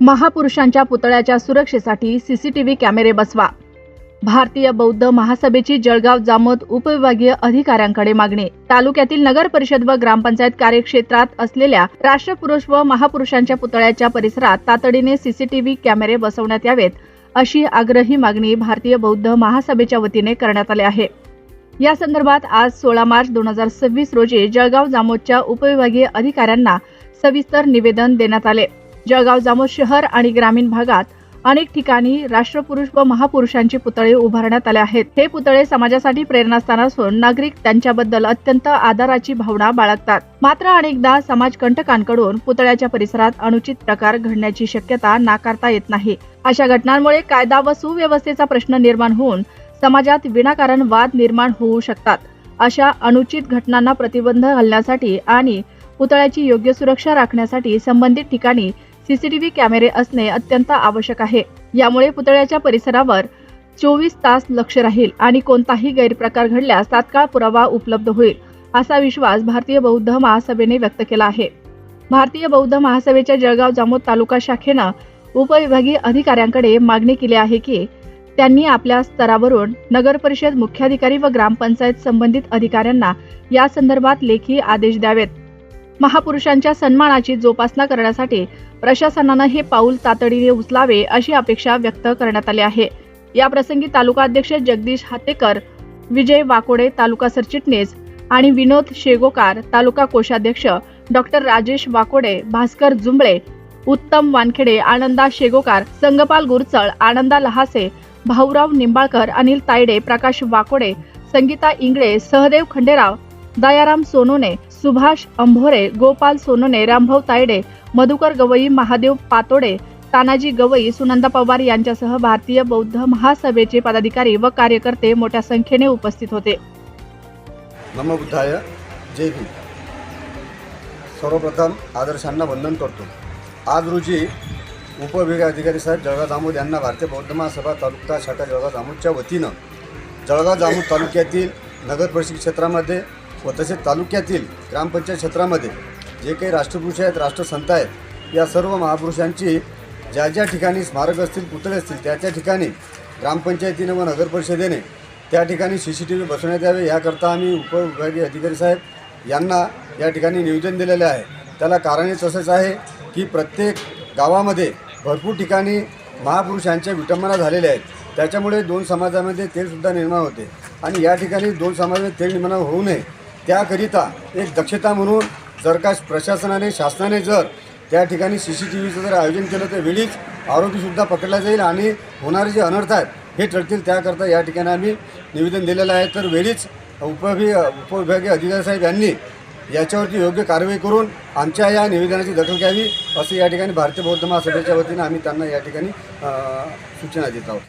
महापुरुषांच्या पुतळ्याच्या सुरक्षेसाठी सीसीटीव्ही कॅमेरे बसवा. भारतीय बौद्ध महासभेची जळगाव जामोद उपविभागीय अधिकाऱ्यांकडे मागणी. तालुक्यातील नगर परिषद व ग्रामपंचायत कार्यक्षेत्रात असलेल्या राष्ट्रपुरुष व महापुरुषांच्या पुतळ्याच्या परिसरात तातडीने सीसीटीव्ही कॅमेरे बसवण्यात यावेत, अशी आग्रही मागणी भारतीय बौद्ध महासभेच्या वतीने करण्यात आली आहे. या संदर्भात आज 16 मार्च 2026 रोजी जळगाव जामोदच्या उपविभागीय अधिकाऱ्यांना सविस्तर निवेदन देण्यात आले. जळगाव जामोद शहर आणि ग्रामीण भागात अनेक ठिकाणी राष्ट्रपुरुष व महापुरुषांची पुतळे उभारण्यात आले आहेत. हे पुतळे समाजासाठी प्रेरणास्थान असून नागरिक त्यांच्याबद्दल अत्यंत आदराची भावना बाळगतात. मात्र अनेकदा समाजकंटकांकडून पुतळ्याच्या परिसरात अनुचित प्रकार घडण्याची शक्यता नाकारता येत नाही. अशा घटनांमुळे कायदा व सुव्यवस्थेचा प्रश्न निर्माण होऊन समाजात विनाकारण वाद निर्माण होऊ शकतात. अशा अनुचित घटनांना प्रतिबंध घालण्यासाठी आणि पुतळ्याची योग्य सुरक्षा राखण्यासाठी संबंधित ठिकाणी सीसीटीव्ही कॅमेरे असणे अत्यंत आवश्यक आहे. यामुळे पुतळ्याच्या परिसरावर 24 तास लक्ष राहील आणि कोणताही गैरप्रकार घडल्यास तात्काळ पुरावा उपलब्ध होईल, असा विश्वास भारतीय बौद्ध महासभेने व्यक्त केला आहे. भारतीय बौद्ध महासभेच्या जळगाव जामोद तालुका शाखेनं उपविभागीय अधिकाऱ्यांकडे मागणी केली आहे की त्यांनी आपल्या स्तरावरून नगर परिषद मुख्याधिकारी व ग्रामपंचायत संबंधित अधिकाऱ्यांना या संदर्भात लेखी आदेश द्यावेत. महापुरुषांच्या सन्मानाची जोपासना करण्यासाठी प्रशासनानं हे पाऊल तातडीने उचलावे, अशी अपेक्षा व्यक्त करण्यात आली आहे. या प्रसंगी तालुका अध्यक्ष जगदीश हातेकर, विजय वाकोडे तालुका सरचिटणीस आणि विनोद शेगोकार तालुका कोषाध्यक्ष, डॉक्टर राजेश वाकोडे, भास्कर जुंबळे, उत्तम वानखेडे, आनंदा शेगोकार, संगपाल गुरचळ, आनंदा लहासे, भाऊराव निंबाळकर, अनिल तायडे, प्रकाश वाकोडे, संगीता इंगळे, सहदेव खंडेराव, दयाराम सोनोने, सुभाष अंभोरे, गोपाल सोनोने, रामभाऊ तायडे, मधुकर गवई, महादेव पातोडे, तानाजी गवई, सुनंदा पवार यांच्यासह भारतीय बौद्ध महासभेचे पदाधिकारी व कार्यकर्ते मोठ्या संख्येने उपस्थित होते. नमो बुद्धाय. जय भीम. सर्वप्रथम आदर्शांना वंदन करतो. आज रोजी उपविभागीय अधिकारी साहेब जळगाव जामोद यांना भारतीय बौद्ध महासभा तालुका शाखा जळगाव जामोदच्या वतीनं जळगाव जामोद तालुक्यातील नगर परिषद क्षेत्रामध्ये व तसेच तालुक्यातील ग्रामपंचायत क्षेत्रामध्ये जे काही राष्ट्रपुरुष आहेत, राष्ट्रसंत आहेत, या सर्व महापुरुषांची ज्या ज्या ठिकाणी स्मारक असतील, पुतळे असतील, त्या ठिकाणी ग्रामपंचायतीने व नगर परिषदेने त्या ठिकाणी सीसीटीव्ही बसवण्यात यावे, याकरता आम्ही उपविभागीय अधिकारी साहेब यांना या ठिकाणी निवेदन दिलेले आहे. त्याला कारणही तसंच आहे की प्रत्येक गावामध्ये भरपूर ठिकाणी महापुरुषांच्या विटंबना झालेल्या आहेत. त्याच्यामुळे दोन समाजामध्ये तेढसुद्धा निर्माण होते आणि या ठिकाणी दोन समाजामध्ये तेढ निर्माण होऊ नये त्याकरिता एक दक्षता म्हणून जर का प्रशासनाने, शासनाने जर त्या ठिकाणी सीसीटीव्हीचं जर आयोजन केलं तर वेळीच आरोपीसुद्धा पकडला जाईल आणि होणारे जे अनर्थ आहेत हे टळतील. त्याकरता या ठिकाणी आम्ही निवेदन दिलेलं आहे. तर वेळीच उपविभागीय अधिकारी साहेब यांनी याच्यावरती योग्य कारवाई करून आमच्या या निवेदनाची दखल घ्यावी, असं या ठिकाणी भारतीय बौद्ध महासभेच्या वतीनं आम्ही त्यांना या ठिकाणी सूचना देत आहोत.